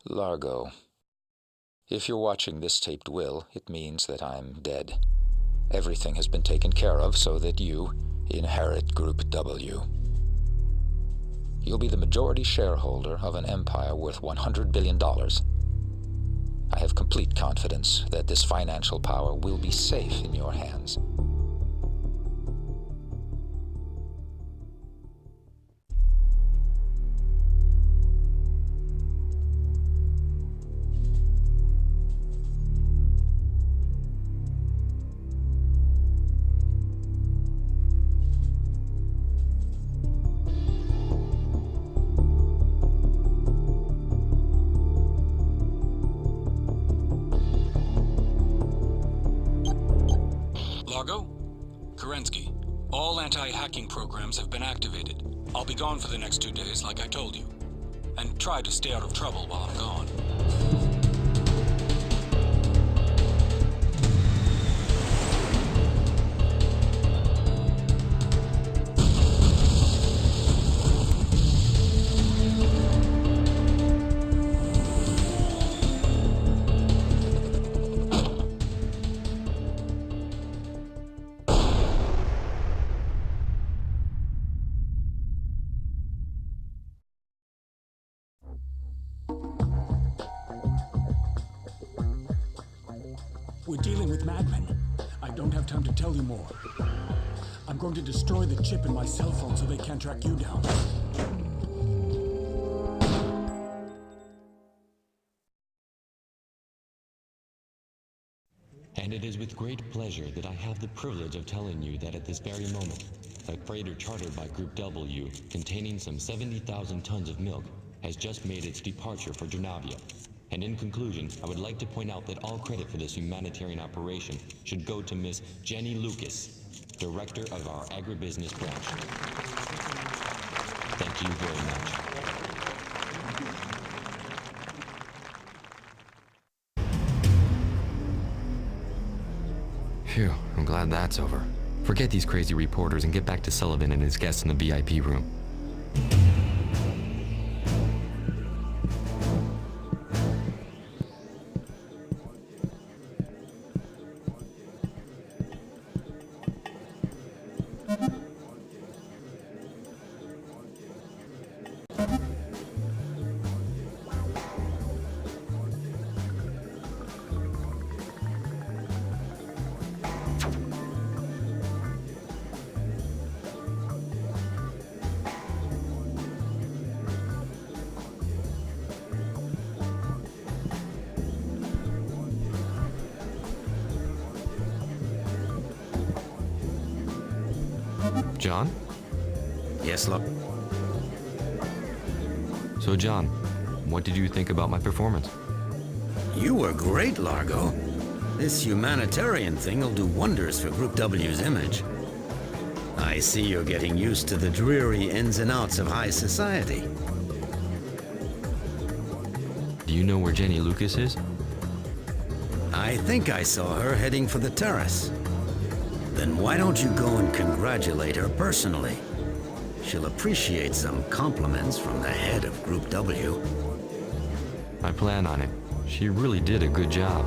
Largo. If you're watching this taped will, it means that I'm dead. Everything has been taken care of so that you inherit Group W. You'll be the majority shareholder of an empire worth $100 billion. I have complete confidence that this financial power will be safe in your hands. Largo? Kerensky. All anti-hacking programs have been activated. I'll be gone for the next 2 days, like I told you. And try to stay out of trouble while I'm gone. We're dealing with madmen. I don't have time to tell you more. I'm going to destroy the chip in my cell phone so they can't track you down. And it is with great pleasure that I have the privilege of telling you that at this very moment, a freighter chartered by Group W, containing some 70,000 tons of milk, has just made its departure for Janavia. And in conclusion, I would like to point out that all credit for this humanitarian operation should go to Miss Jenny Lucas, Director of our Agribusiness Branch. Thank you very much. Phew, I'm glad that's over. Forget these crazy reporters and get back to Sullivan and his guests in the VIP room. John? Yes, look. So, John, what did you think about my performance? You were great, Largo. This humanitarian thing will do wonders for Group W's image. I see you're getting used to the dreary ins and outs of high society. Do you know where Jenny Lucas is? I think I saw her heading for the terrace. Then why don't you go and congratulate her personally? She'll appreciate some compliments from the head of Group W. I plan on it. She really did a good job.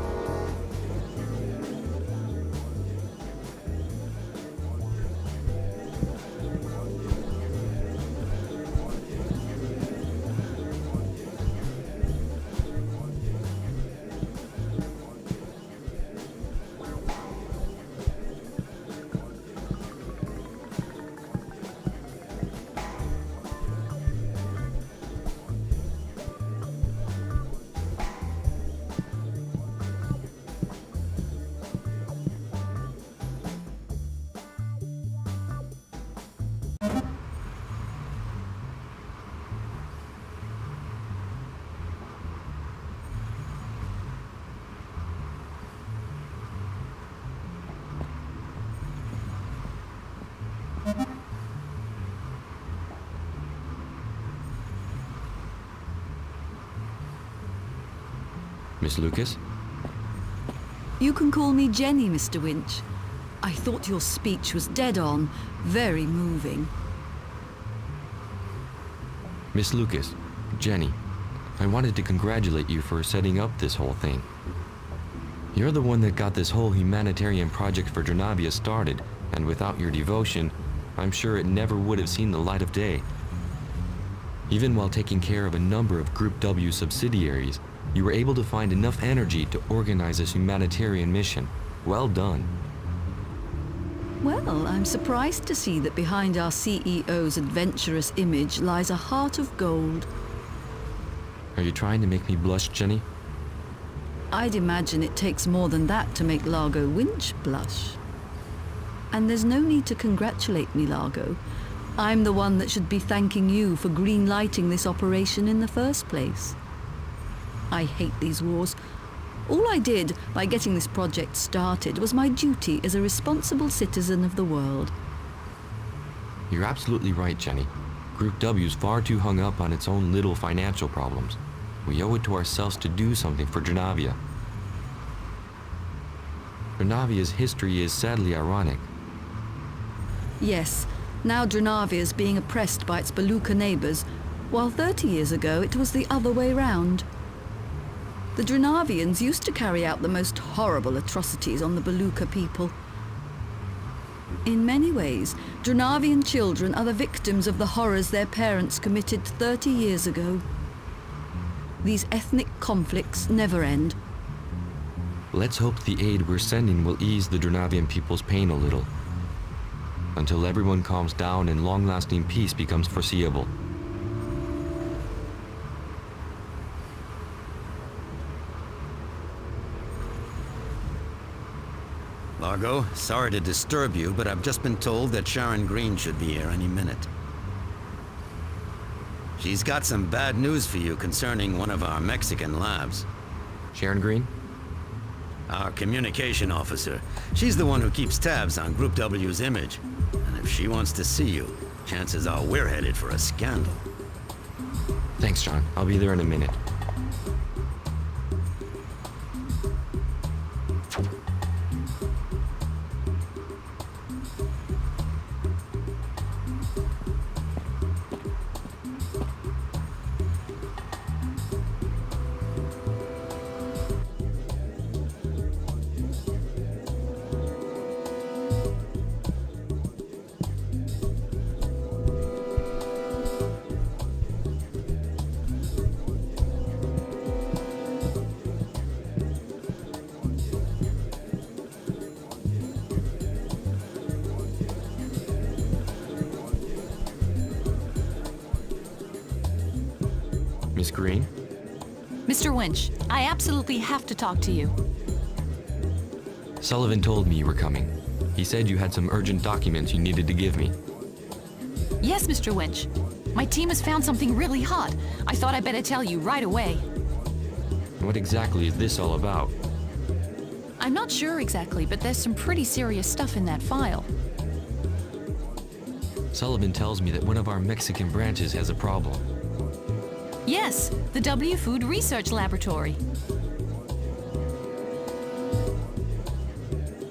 Miss Lucas? You can call me Jenny, Mr. Winch. I thought your speech was dead on, very moving. Miss Lucas, Jenny, I wanted to congratulate you for setting up this whole thing. You're the one that got this whole humanitarian project for Dronavia started, and without your devotion, I'm sure it never would have seen the light of day. Even while taking care of a number of Group W subsidiaries, you were able to find enough energy to organize this humanitarian mission. Well done. Well, I'm surprised to see that behind our CEO's adventurous image lies a heart of gold. Are you trying to make me blush, Jenny? I'd imagine it takes more than that to make Largo Winch blush. And there's no need to congratulate me, Largo. I'm the one that should be thanking you for green-lighting this operation in the first place. I hate these wars. All I did by getting this project started was my duty as a responsible citizen of the world. You're absolutely right, Jenny. Group W's far too hung up on its own little financial problems. We owe it to ourselves to do something for Dronavia. Dronavia's history is sadly ironic. Yes, now Dronavia is being oppressed by its Beluga neighbors, while 30 years ago it was the other way round. The Dronavians used to carry out the most horrible atrocities on the Beluga people. In many ways, Dronavian children are the victims of the horrors their parents committed 30 years ago. These ethnic conflicts never end. Let's hope the aid we're sending will ease the Dronavian people's pain a little, until everyone calms down and long-lasting peace becomes foreseeable. Largo, sorry to disturb you, but I've just been told that Sharon Green should be here any minute. She's got some bad news for you concerning one of our Mexican labs. Sharon Green? Our communication officer. She's the one who keeps tabs on Group W's image. And if she wants to see you, chances are we're headed for a scandal. Thanks, John. I'll be there in a minute. Miss Green? Mr. Winch, I absolutely have to talk to you. Sullivan told me you were coming. He said you had some urgent documents you needed to give me. Yes, Mr. Winch. My team has found something really hot. I thought I'd better tell you right away. What exactly is this all about? I'm not sure exactly, but there's some pretty serious stuff in that file. Sullivan tells me that one of our Mexican branches has a problem. Yes, the W Food Research Laboratory.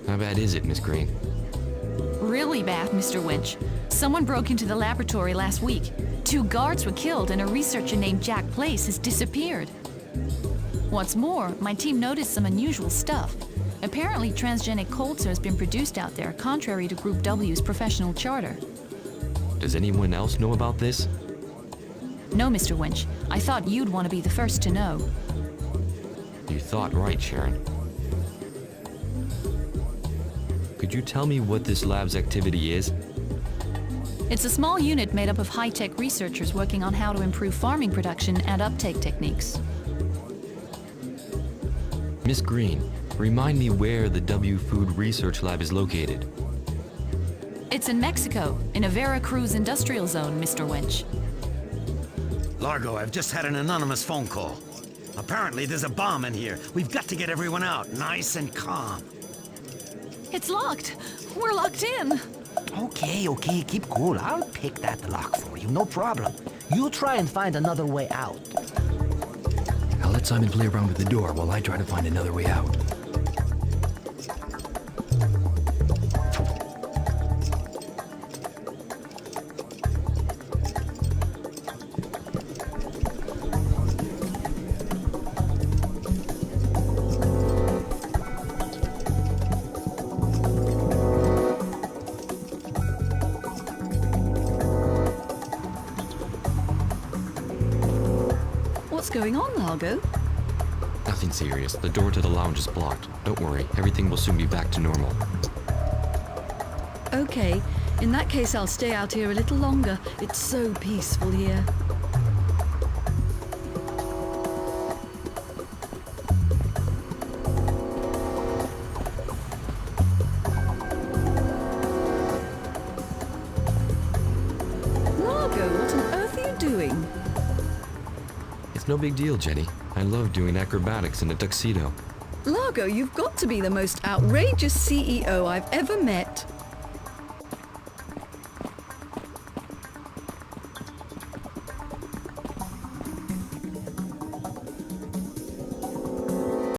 How bad is it, Miss Green? Really bad, Mr. Winch. Someone broke into the laboratory last week. 2 guards were killed and a researcher named Jack Place has disappeared. What's more, my team noticed some unusual stuff. Apparently, transgenic culture has been produced out there, contrary to Group W's professional charter. Does anyone else know about this? No, Mr. Winch. I thought you'd want to be the first to know. You thought right, Sharon. Could you tell me what this lab's activity is? It's a small unit made up of high-tech researchers working on how to improve farming production and uptake techniques. Miss Green, remind me where the W Food Research Lab is located. It's in Mexico, in a Veracruz industrial zone, Mr. Winch. Largo, I've just had an anonymous phone call. Apparently there's a bomb in here. We've got to get everyone out, nice and calm. It's locked. We're locked in. Okay, keep cool. I'll pick that lock for you, no problem. You try and find another way out. I'll let Simon play around with the door while I try to find another way out. going on, Largo? Nothing serious. The door to the lounge is blocked. Don't worry, everything will soon be back to normal. Okay, in that case I'll stay out here a little longer. It's so peaceful here. Largo, what on earth are you doing? It's no big deal, Jenny. I love doing acrobatics in a tuxedo. Largo, you've got to be the most outrageous CEO I've ever met.